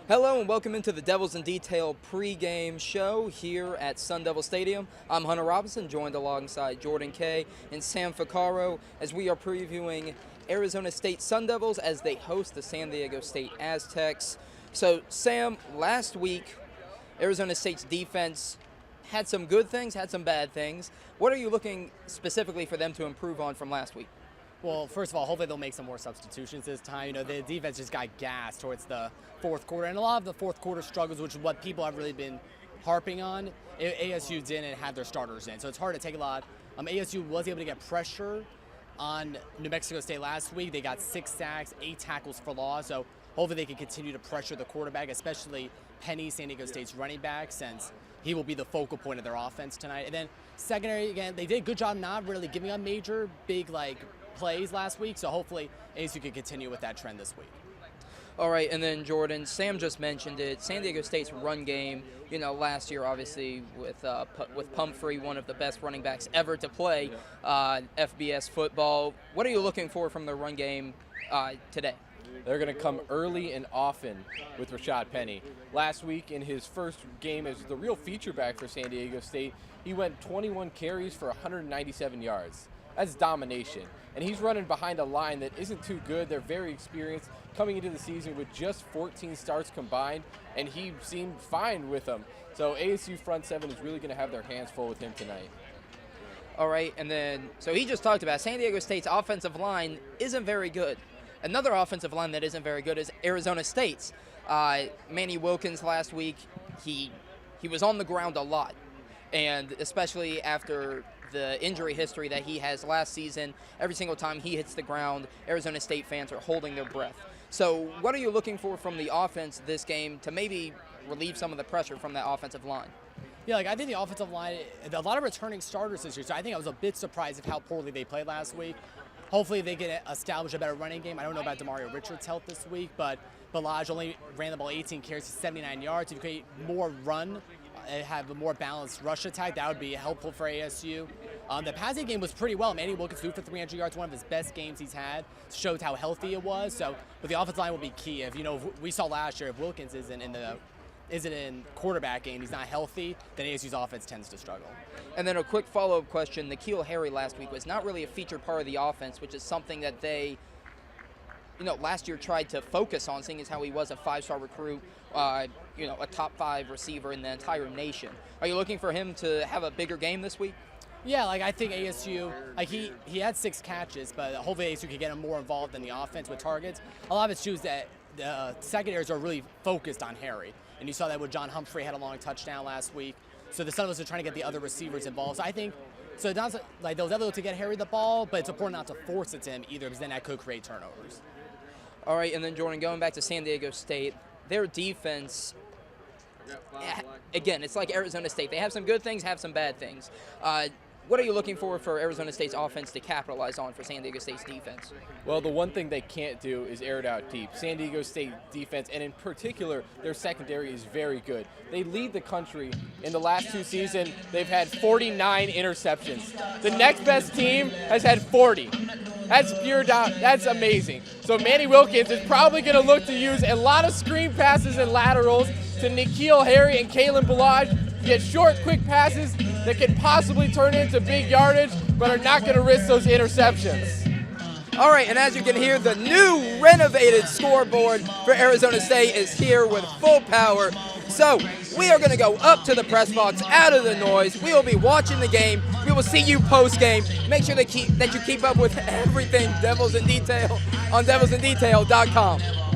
Hello and welcome into the Devils in Detail pregame show here at Sun Devil Stadium. I'm Hunter Robinson, joined alongside Jordan Kaye and Sam Ficarro as we are previewing Arizona State Sun Devils as they host the San Diego State Aztecs. So, Sam, last week, Arizona State's defense had some good things, had some bad things. What are you looking specifically for them to improve on from last week? Well, first of all, hopefully they'll make some more substitutions this time. You know, the defense just got gassed towards the fourth quarter, and a lot of the fourth quarter struggles, which is what people have really been harping on, ASU didn't have their starters in, so it's hard to take a lot. ASU was able to get pressure on New Mexico State last week. They got 6 sacks, 8 tackles for loss, so hopefully they can continue to pressure the quarterback, especially Penny, San Diego State's running back, since he will be the focal point of their offense tonight. And then secondary, again, they did a good job not really giving up major, big, plays last week, so hopefully ASU can continue with that trend this week. All right, and then Jordan, Sam just mentioned it. San Diego State's run game, last year obviously with Pumphrey, one of the best running backs ever to play FBS football. What are you looking for from the run game today? They're going to come early and often with Rashad Penny. Last week in his first game as the real feature back for San Diego State, he went 21 carries for 197 yards. That's domination. And he's running behind a line that isn't too good. They're very experienced, coming into the season with just 14 starts combined, and he seemed fine with them. So ASU front seven is really going to have their hands full with him tonight. All right, and then, so he just talked about San Diego State's offensive line isn't very good. Another offensive line that isn't very good is Arizona State's. Manny Wilkins last week, he was on the ground a lot, and especially after the injury history that he has last season, every single time he hits the ground, Arizona State fans are holding their breath. So what are you looking for from the offense this game to maybe relieve some of the pressure from that offensive line? Yeah, I think the offensive line, a lot of returning starters this year, so I think I was a bit surprised of how poorly they played last week. Hopefully they can establish a better running game. I don't know about Demario Richards' health this week, but Balaj only ran the ball 18 carries to 79 yards. If you create more run, have a more balanced rush attack, that would be helpful for ASU. The passing game was pretty well. Manny Wilkins threw for 300 yards, one of his best games he's had. Showed how healthy it was. So, but the offensive line will be key. If we saw last year, if Wilkins isn't in quarterback game, he's not healthy, then ASU's offense tends to struggle. And then a quick follow-up question: N'Keal Harry last week was not really a featured part of the offense, which is something that they, last year tried to focus on, seeing as how he was a 5-star recruit, a top 5 receiver in the entire nation. Are you looking for him to have a bigger game this week? Yeah, I think ASU, he had 6 catches, but hopefully ASU can get him more involved in the offense with targets. A lot of it's true is that the secondaries are really focused on Harry, and you saw that with John Humphrey had a long touchdown last week. So the Sun Devils are trying to get the other receivers involved. So I think, so it's not they'll definitely to get Harry the ball, but it's important not to force it to him either, because then that could create turnovers. All right, and then Jordan, going back to San Diego State, their defense, again, it's like Arizona State. They have some good things, have some bad things. What are you looking for Arizona State's offense to capitalize on for San Diego State's defense? Well, the one thing they can't do is air it out deep. San Diego State defense, and in particular, their secondary is very good. They lead the country. In the last 2 seasons, they've had 49 interceptions. The next best team has had 40. That's pure down. That's amazing. So Manny Wilkins is probably going to look to use a lot of screen passes and laterals to N'Keal Harry and Kalen Balaj. Get short, quick passes that can possibly turn into big yardage, but are not going to risk those interceptions. All right, and as you can hear, the new renovated scoreboard for Arizona State is here with full power. So we are going to go up to the press box, out of the noise. We will be watching the game. We will see you post-game. Make sure that you keep up with everything Devils in Detail on devilsindetail.com.